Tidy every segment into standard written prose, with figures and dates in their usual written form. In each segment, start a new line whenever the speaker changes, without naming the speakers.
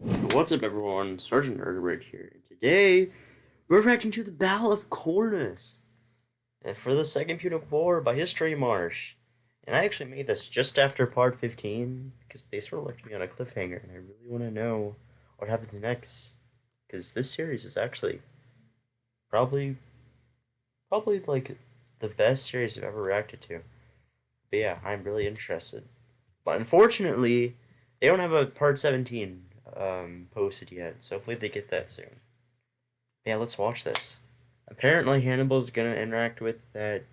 What's up, everyone? Sergeant Narrated here. And today, we're reacting to the Battle of Cornus, and for the Second Punic War by HistoryMarsche. And I actually made this just after part 15 because they sort of left me on a cliffhanger, and I really want to know what happens next. Because this series is actually probably like the best series I've ever reacted to. But yeah, I'm really interested. But unfortunately, they don't have a part 17 posted yet, so hopefully they get that soon. Yeah, let's watch this. Apparently Hannibal's gonna interact with that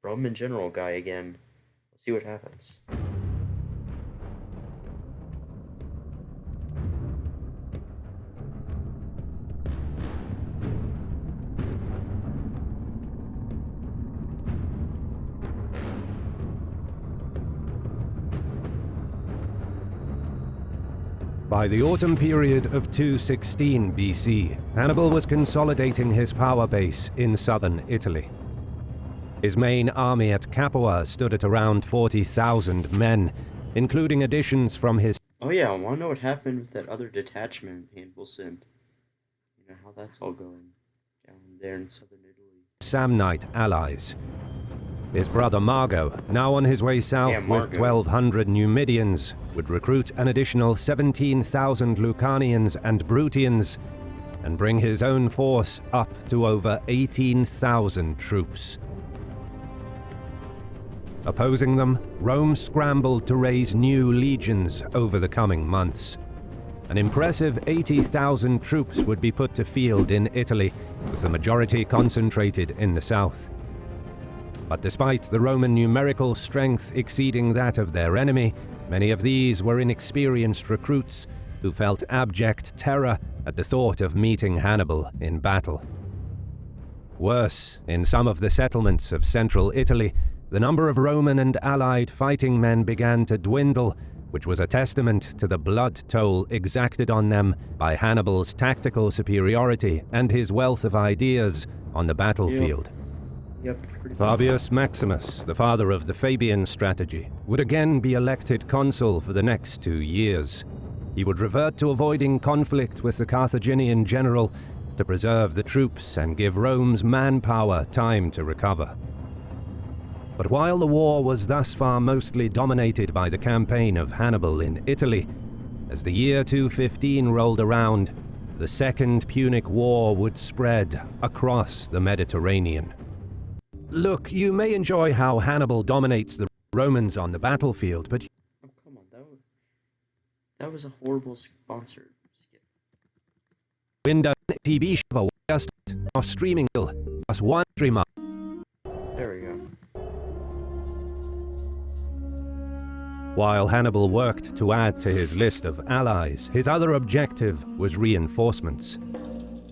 Roman general guy again. Let's see what happens.
By the autumn period of 216 BC, Hannibal was consolidating his power base in southern Italy. His main army at Capua stood at around 40,000 men, including additions from his...
Oh yeah, I want to know what happened with that other detachment Hannibal sent. You know, how that's all going down there in southern Italy.
Samnite allies. His brother Mago, now on his way south with 1,200 Numidians, would recruit an additional 17,000 Lucanians and Bruttians, and bring his own force up to over 18,000 troops. Opposing them, Rome scrambled to raise new legions over the coming months. An impressive 80,000 troops would be put to field in Italy, with the majority concentrated in the south. But despite the Roman numerical strength exceeding that of their enemy, many of these were inexperienced recruits who felt abject terror at the thought of meeting Hannibal in battle. Worse, in some of the settlements of central Italy, the number of Roman and allied fighting men began to dwindle, which was a testament to the blood toll exacted on them by Hannibal's tactical superiority and his wealth of ideas on the battlefield. Fabius Maximus, the father of the Fabian strategy, would again be elected consul for the next 2 years. He would revert to avoiding conflict with the Carthaginian general to preserve the troops and give Rome's manpower time to recover. But while the war was thus far mostly dominated by the campaign of Hannibal in Italy, as the year 215 rolled around, the Second Punic War would spread across the Mediterranean. Look, you may enjoy how Hannibal dominates the Romans on the battlefield, but...
Oh, come on, that was a horrible sponsor skit.
Window TV show just streaming plus one streamer.
There we go.
While Hannibal worked to add to his list of allies, his other objective was reinforcements.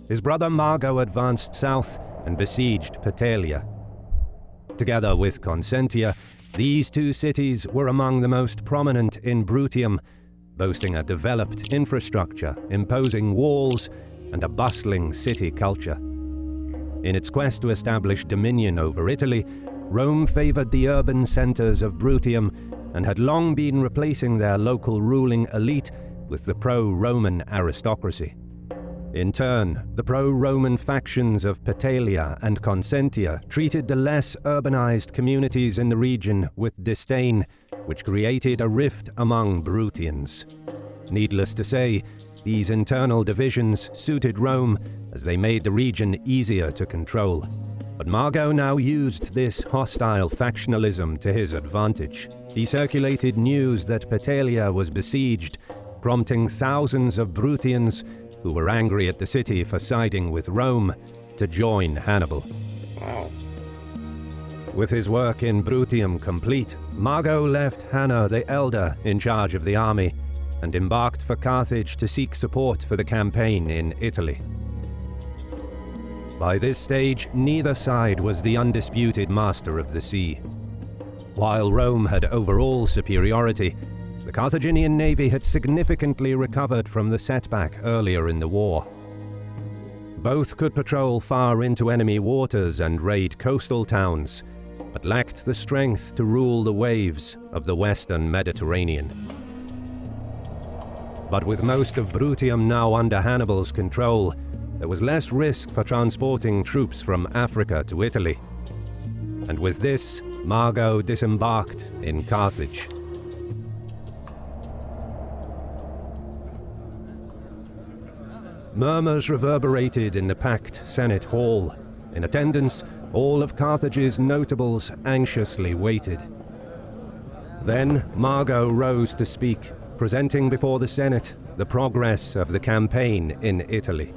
His brother Mago advanced south and besieged Petelia. Together with Consentia, these two cities were among the most prominent in Bruttium, boasting a developed infrastructure, imposing walls, and a bustling city culture. In its quest to establish dominion over Italy, Rome favored the urban centers of Bruttium and had long been replacing their local ruling elite with the pro-Roman aristocracy. In turn, the pro-Roman factions of Petelia and Consentia treated the less urbanized communities in the region with disdain, which created a rift among Bruttians. Needless to say, these internal divisions suited Rome as they made the region easier to control. But Mago now used this hostile factionalism to his advantage. He circulated news that Petelia was besieged, prompting thousands of Bruttians who were angry at the city for siding with Rome, to join Hannibal.
Wow.
With his work in Bruttium complete, Mago left Hanno the Elder in charge of the army and embarked for Carthage to seek support for the campaign in Italy. By this stage, neither side was the undisputed master of the sea. While Rome had overall superiority, the Carthaginian navy had significantly recovered from the setback earlier in the war. Both could patrol far into enemy waters and raid coastal towns, but lacked the strength to rule the waves of the western Mediterranean. But with most of Bruttium now under Hannibal's control, there was less risk for transporting troops from Africa to Italy. And with this, Mago disembarked in Carthage. Murmurs reverberated in the packed Senate hall. In attendance, all of Carthage's notables anxiously waited. Then Mago rose to speak, presenting before the Senate the progress of the campaign in Italy.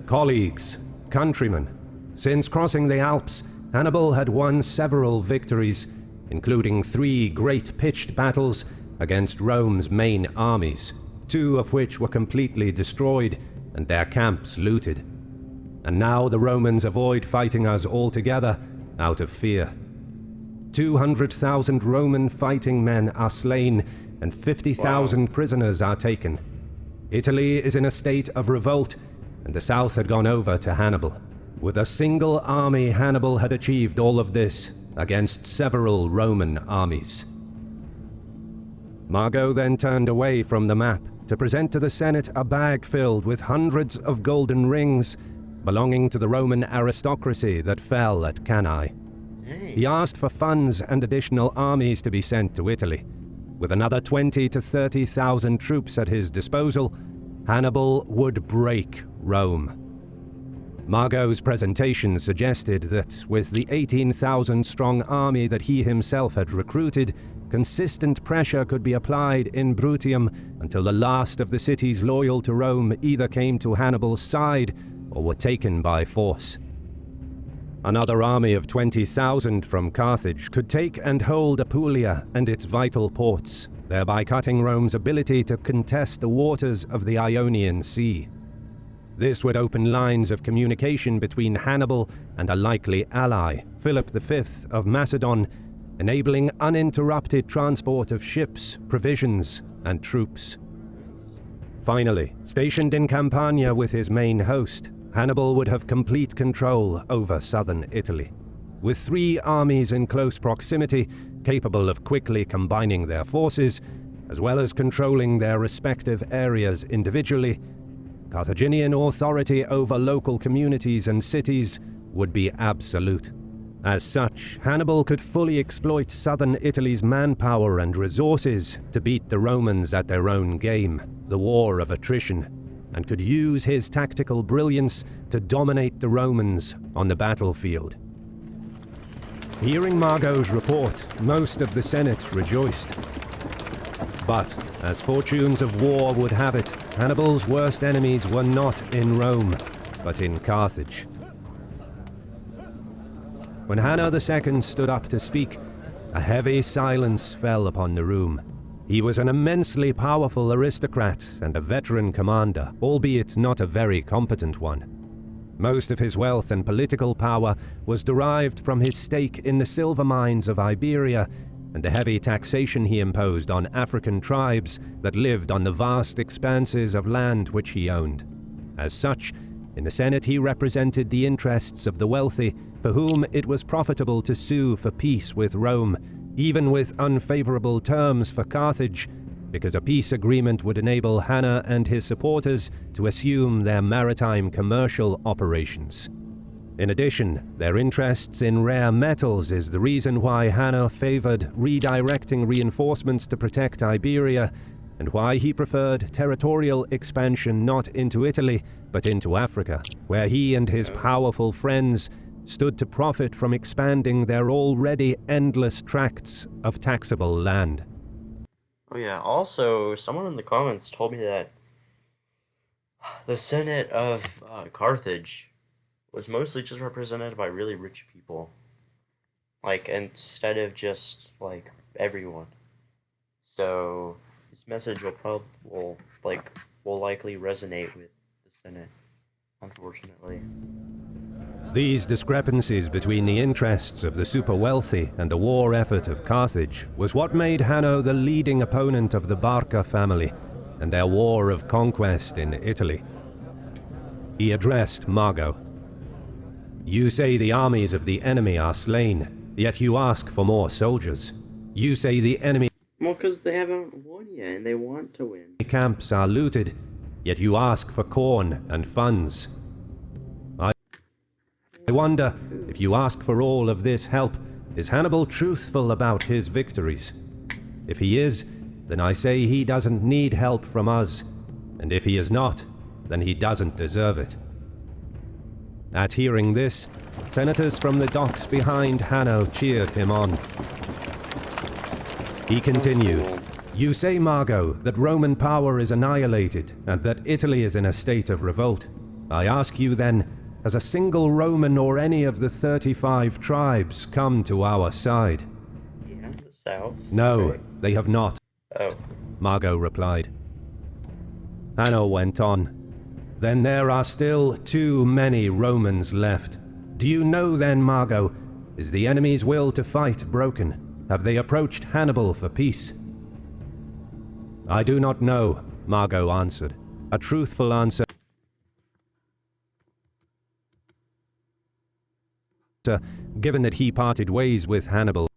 Colleagues, countrymen, since crossing the Alps, Hannibal had won several victories, including 3 great pitched battles against Rome's main armies, 2 of which were completely destroyed and their camps looted. And now the Romans avoid fighting us altogether out of fear. 200,000 Roman fighting men are slain and 50,000 prisoners are taken. Italy is in a state of revolt, and the south had gone over to Hannibal. With a single army, Hannibal had achieved all of this against several Roman armies. Mago then turned away from the map to present to the Senate a bag filled with hundreds of golden rings belonging to the Roman aristocracy that fell at Cannae. He asked for funds and additional armies to be sent to Italy. With another 20 to 30,000 troops at his disposal, Hannibal would break Rome. Mago's presentation suggested that with the 18,000-strong army that he himself had recruited, consistent pressure could be applied in Bruttium until the last of the cities loyal to Rome either came to Hannibal's side or were taken by force. Another army of 20,000 from Carthage could take and hold Apulia and its vital ports, thereby cutting Rome's ability to contest the waters of the Ionian Sea. This would open lines of communication between Hannibal and a likely ally, Philip V of Macedon, enabling uninterrupted transport of ships, provisions, and troops. Finally, stationed in Campania with his main host, Hannibal would have complete control over southern Italy. With 3 armies in close proximity, capable of quickly combining their forces, as well as controlling their respective areas individually, Carthaginian authority over local communities and cities would be absolute. As such, Hannibal could fully exploit southern Italy's manpower and resources to beat the Romans at their own game, the war of attrition, and could use his tactical brilliance to dominate the Romans on the battlefield. Hearing Mago's report, most of the Senate rejoiced. But, as fortunes of war would have it, Hannibal's worst enemies were not in Rome, but in Carthage. When Hanno II stood up to speak, a heavy silence fell upon the room. He was an immensely powerful aristocrat and a veteran commander, albeit not a very competent one. Most of his wealth and political power was derived from his stake in the silver mines of Iberia and the heavy taxation he imposed on African tribes that lived on the vast expanses of land which he owned. As such, in the Senate he represented the interests of the wealthy, for whom it was profitable to sue for peace with Rome, even with unfavorable terms for Carthage, because a peace agreement would enable Hanno and his supporters to assume their maritime commercial operations. In addition, their interests in rare metals is the reason why Hanno favored redirecting reinforcements to protect Iberia, and why he preferred territorial expansion not into Italy, but into Africa, where he and his powerful friends stood to profit from expanding their already endless tracts of taxable land.
Oh yeah, also, someone in the comments told me that the Senate of Carthage was mostly just represented by really rich people. Like, instead of just, like, everyone. So, this message will likely resonate with the Senate, unfortunately.
These discrepancies between the interests of the super-wealthy and the war effort of Carthage was what made Hanno the leading opponent of the Barca family and their war of conquest in Italy. He addressed Mago. "You say the armies of the enemy are slain, yet you ask for more soldiers. You say the enemy..."
Well, because they haven't won yet, and they want to win.
Camps are looted, yet you ask for corn and funds. I wonder, if you ask for all of this help, is Hannibal truthful about his victories? If he is, then I say he doesn't need help from us, and if he is not, then he doesn't deserve it. At hearing this, senators from the docks behind Hanno cheered him on. He continued, "You say, Margo, that Roman power is annihilated and that Italy is in a state of revolt. I ask you then, has a single Roman or any of the 35 tribes come to our side?"
Yeah, the south.
"No,
Okay.
they have not,"
Oh.
Margo replied. Hanno went on, "Then there are still too many Romans left. Do you know then, Margo, is the enemy's will to fight broken? Have they approached Hannibal for peace?" "I do not know," Margo answered. "A truthful answer, given that he parted ways with Hannibal.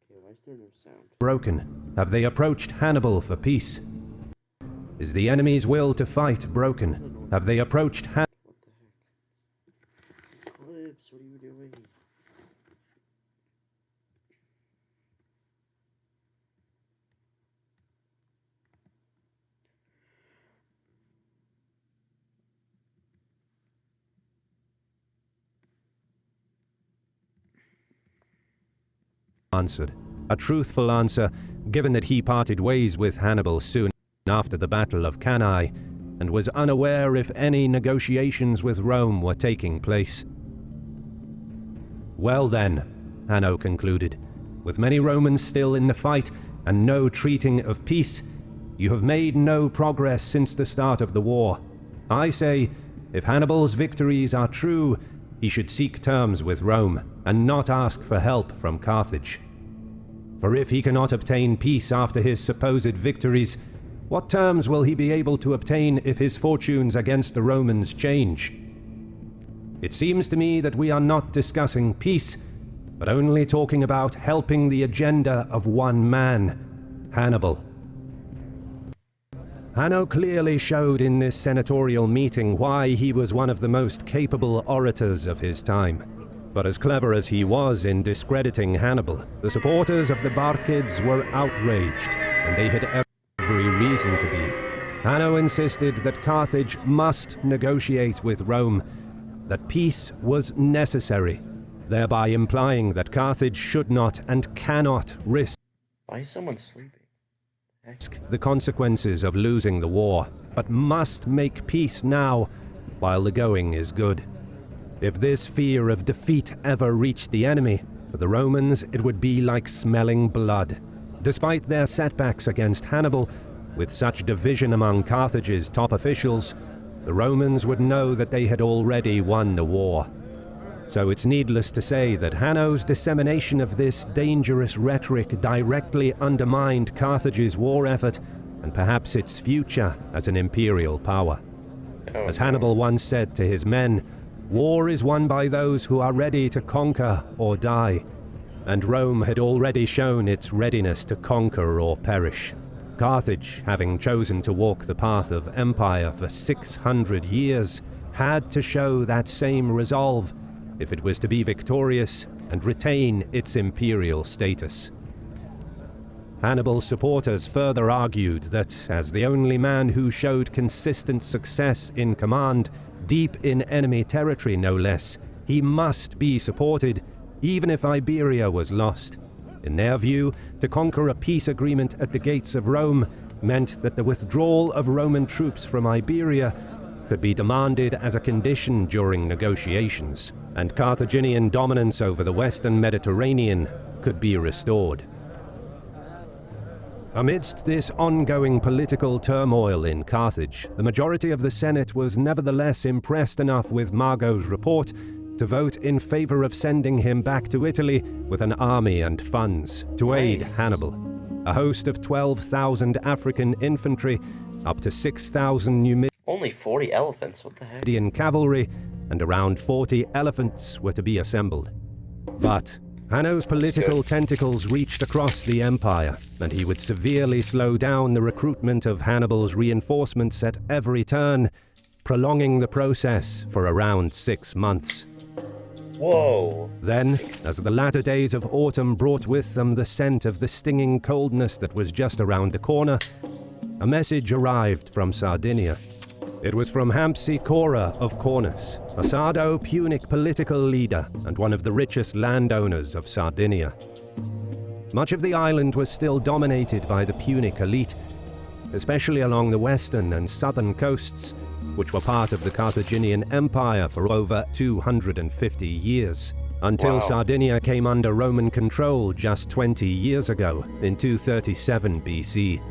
Okay, why is there no sound?
Broken. Have they approached Hannibal for peace? Is the enemy's will to fight broken? Have they approached Hannibal?
What the heck? Eclipse, what are you doing?
Answered. A truthful answer, given that he parted ways with Hannibal soon after the Battle of Cannae, and was unaware if any negotiations with Rome were taking place. Well then, Hanno concluded, with many Romans still in the fight and no treating of peace, you have made no progress since the start of the war. I say, if Hannibal's victories are true, he should seek terms with Rome and not ask for help from Carthage. For if he cannot obtain peace after his supposed victories, what terms will he be able to obtain if his fortunes against the Romans change? It seems to me that we are not discussing peace, but only talking about helping the agenda of one man, Hannibal. Hanno clearly showed in this senatorial meeting why he was one of the most capable orators of his time. But as clever as he was in discrediting Hannibal, the supporters of the Barcids were outraged, and they had every reason to be. Hanno insisted that Carthage must negotiate with Rome, that peace was necessary, thereby implying that Carthage should not and cannot risk
Why is someone sleeping?
the consequences of losing the war, but must make peace now while the going is good. If this fear of defeat ever reached the enemy, for the Romans it would be like smelling blood. Despite their setbacks against Hannibal, with such division among Carthage's top officials, the Romans would know that they had already won the war. So it's needless to say that Hanno's dissemination of this dangerous rhetoric directly undermined Carthage's war effort and perhaps its future as an imperial power. As Hannibal once said to his men, war is won by those who are ready to conquer or die, and Rome had already shown its readiness to conquer or perish. Carthage, having chosen to walk the path of empire for 600 years, had to show that same resolve if it was to be victorious and retain its imperial status. Hannibal's supporters further argued that, as the only man who showed consistent success in command, deep in enemy territory no less, he must be supported, even if Iberia was lost. In their view, to conquer a peace agreement at the gates of Rome meant that the withdrawal of Roman troops from Iberia could be demanded as a condition during negotiations, and Carthaginian dominance over the western Mediterranean could be restored. Amidst this ongoing political turmoil in Carthage, the majority of the Senate was nevertheless impressed enough with Margo's report to vote in favor of sending him back to Italy with an army and funds to aid Hannibal. A host of 12,000 African infantry, up to 6,000 Numidian
Only 40 elephants, what the heck?
cavalry, and around 40 elephants were to be assembled. But Hanno's political tentacles reached across the empire, and he would severely slow down the recruitment of Hannibal's reinforcements at every turn, prolonging the process for around 6 months.
Whoa.
Then, as the latter days of autumn brought with them the scent of the stinging coldness that was just around the corner, a message arrived from Sardinia. It was from Hampsicora of Cornus, a Sardo-Punic political leader and one of the richest landowners of Sardinia. Much of the island was still dominated by the Punic elite, especially along the western and southern coasts, which were part of the Carthaginian Empire for over 250 years, until Sardinia came under Roman control just 20 years ago, in 237 BC.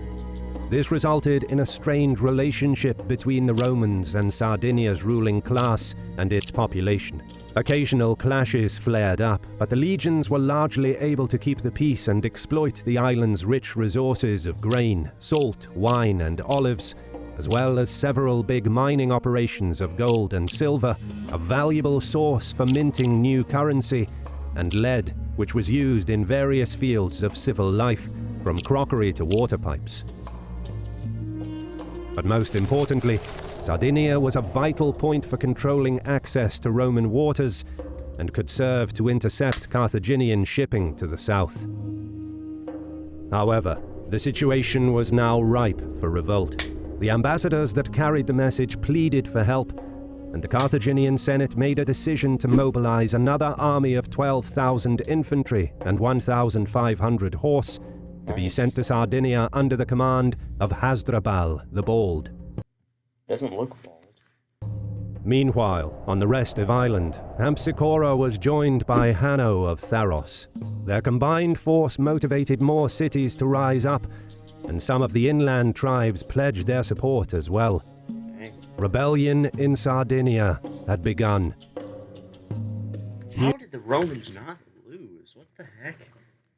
This resulted in a strained relationship between the Romans and Sardinia's ruling class and its population. Occasional clashes flared up, but the legions were largely able to keep the peace and exploit the island's rich resources of grain, salt, wine, and olives, as well as several big mining operations of gold and silver, a valuable source for minting new currency, and lead, which was used in various fields of civil life, from crockery to water pipes. But most importantly, Sardinia was a vital point for controlling access to Roman waters and could serve to intercept Carthaginian shipping to the south. However, the situation was now ripe for revolt. The ambassadors that carried the message pleaded for help, and the Carthaginian Senate made a decision to mobilize another army of 12,000 infantry and 1,500 horse to be sent to Sardinia under the command of Hasdrubal the Bold.
Doesn't look bold.
Meanwhile, on the rest of Ireland, Hampsicora was joined by Hanno of Tharos. Their combined force motivated more cities to rise up, and some of the inland tribes pledged their support as well. Rebellion in Sardinia had begun.
How did the Romans not lose? What the heck?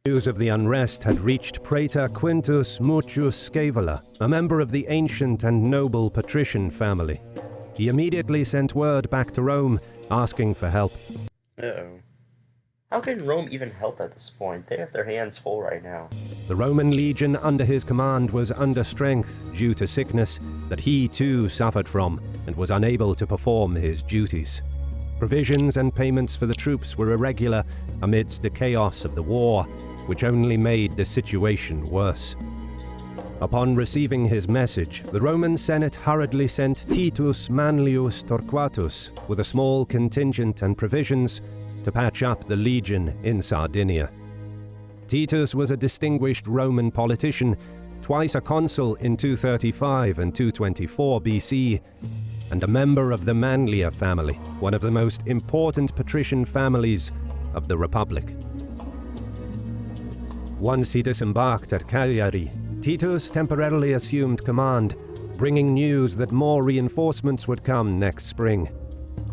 News of the unrest had reached Praetor Quintus Mucius Scaevola, a member of the ancient and noble patrician family. He immediately sent word back to Rome, asking for help.
Uh-oh. How can Rome even help at this point? They have their hands full right now.
The Roman legion under his command was under strength due to sickness that he too suffered from and was unable to perform his duties. Provisions and payments for the troops were irregular amidst the chaos of the war, which only made the situation worse. Upon receiving his message, the Roman Senate hurriedly sent Titus Manlius Torquatus with a small contingent and provisions to patch up the legion in Sardinia. Titus was a distinguished Roman politician, twice a consul in 235 and 224 BC, and a member of the Manlia family, one of the most important patrician families of the Republic. Once he disembarked at Cagliari, Titus temporarily assumed command, bringing news that more reinforcements would come next spring.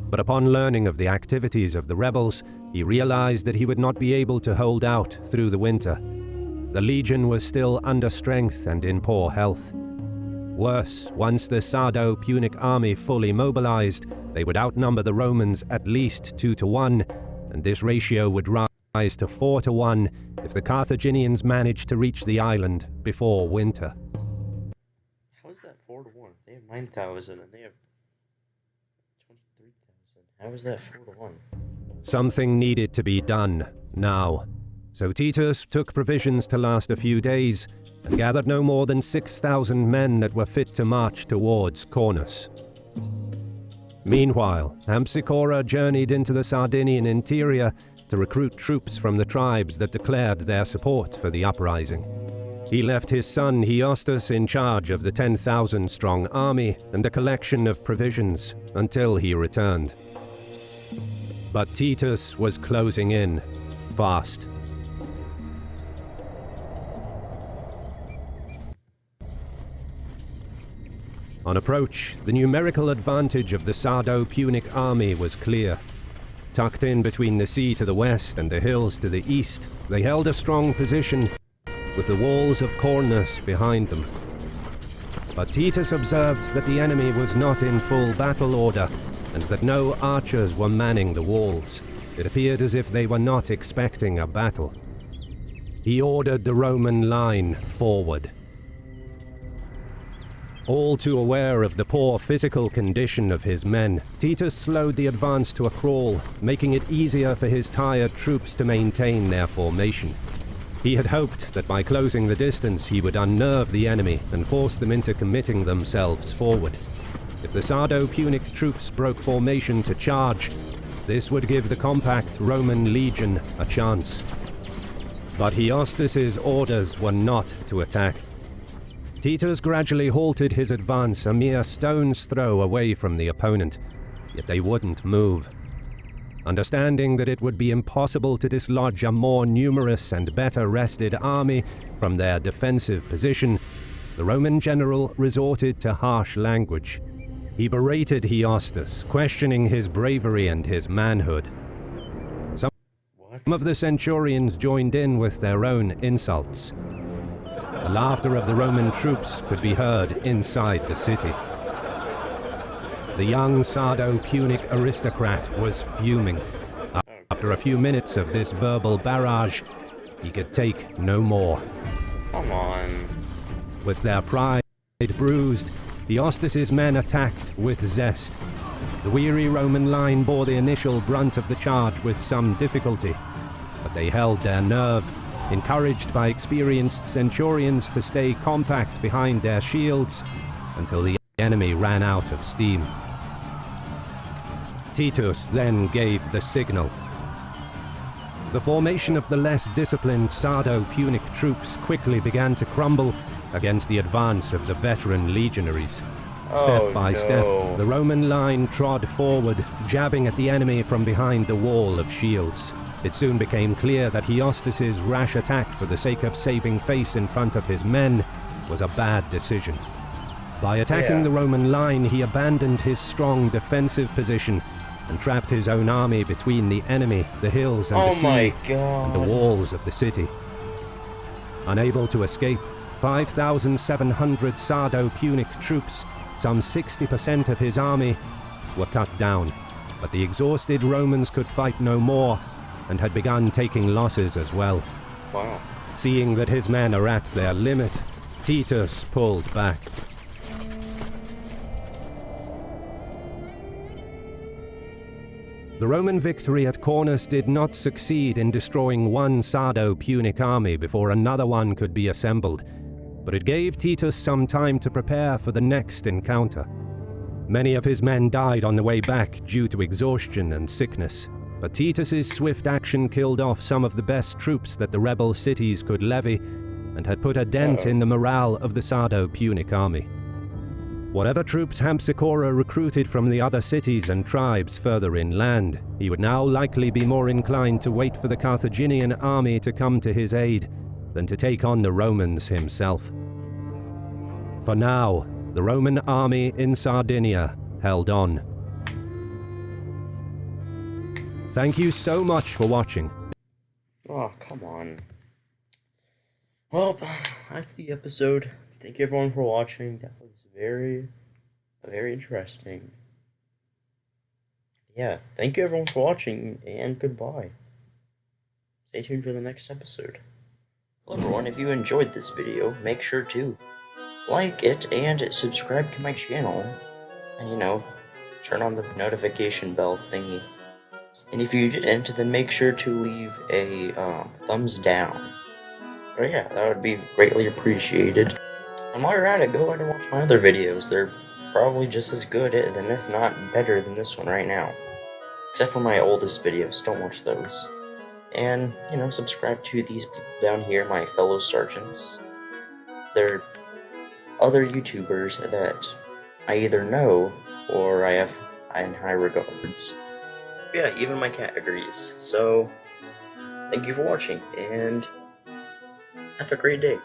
But upon learning of the activities of the rebels, he realized that he would not be able to hold out through the winter. The legion was still under strength and in poor health. Worse, once the Sardo-Punic army fully mobilized, they would outnumber the Romans at least 2-1, and this ratio would rise to 4-1 if the Carthaginians managed to reach the island before winter.
How is that 4-1? They have 9,000 and they have 23,000. How is that 4-1?
Something needed to be done now. So Titus took provisions to last a few days and gathered no more than 6,000 men that were fit to march towards Cornus. Meanwhile, Hampsicora journeyed into the Sardinian interior to recruit troops from the tribes that declared their support for the uprising. He left his son Hiostus in charge of the 10,000-strong army and a collection of provisions until he returned. But Titus was closing in fast. On approach, the numerical advantage of the Sardo-Punic army was clear. Tucked in between the sea to the west and the hills to the east, they held a strong position, with the walls of Cornus behind them. But Titus observed that the enemy was not in full battle order, and that no archers were manning the walls. It appeared as if they were not expecting a battle. He ordered the Roman line forward. All too aware of the poor physical condition of his men, Titus slowed the advance to a crawl, making it easier for his tired troops to maintain their formation. He had hoped that by closing the distance he would unnerve the enemy and force them into committing themselves forward. If the Sardo-Punic troops broke formation to charge, this would give the compact Roman legion a chance. But Hiostas's orders were not to attack. Titus gradually halted his advance a mere stone's throw away from the opponent, yet they wouldn't move. Understanding that it would be impossible to dislodge a more numerous and better rested army from their defensive position, the Roman general resorted to harsh language. He berated Hiostas, questioning his bravery and his manhood. Some of the centurions joined in with their own insults. The laughter of the Roman troops could be heard inside the city. The young Sardo-Punic aristocrat was fuming. After a few minutes of this verbal barrage, he could take no more.
Come on.
With their pride bruised, Hiostas's men attacked with zest. The weary Roman line bore the initial brunt of the charge with some difficulty, but they held their nerve, encouraged by experienced centurions to stay compact behind their shields until the enemy ran out of steam. Titus then gave the signal. The formation of the less disciplined Sardo-Punic troops quickly began to crumble against the advance of the veteran legionaries. Step by step, the Roman line trod forward, jabbing at the enemy from behind the wall of shields. It soon became clear that Hiostas's rash attack for the sake of saving face in front of his men was a bad decision. By attacking the Roman line, he abandoned his strong defensive position and trapped his own army between the enemy, the hills and the sea, and the walls of the city. Unable to escape, 5,700 Sardo-Punic troops, some 60% of his army, were cut down, but the exhausted Romans could fight no more and had begun taking losses as well.
Wow.
Seeing that his men are at their limit, Titus pulled back. The Roman victory at Cornus did not succeed in destroying one Sardo-Punic army before another one could be assembled, but it gave Titus some time to prepare for the next encounter. Many of his men died on the way back due to exhaustion and sickness, but Titus's swift action killed off some of the best troops that the rebel cities could levy and had put a dent in the morale of the Sardo-Punic army. Whatever troops Hampsicora recruited from the other cities and tribes further inland, he would now likely be more inclined to wait for the Carthaginian army to come to his aid than to take on the Romans himself. For now, the Roman army in Sardinia held on. Thank you so much for watching.
Oh, come on. Well, that's the episode. Thank you everyone for watching. That was very interesting. Yeah, thank you everyone for watching, and goodbye. Stay tuned for the next episode. Well everyone, if you enjoyed this video, make sure to like it and subscribe to my channel. And turn on the notification bell thingy. And if you didn't, then make sure to leave a thumbs down. But yeah, that would be greatly appreciated. And while you're at it, go ahead and watch my other videos. They're probably just as good, and if not better than this one right now. Except for my oldest videos, don't watch those. And, subscribe to these people down here, my fellow sergeants. They're other YouTubers that I either know or I have in high regards. Yeah, even my cat agrees. So, thank you for watching, and have a great day.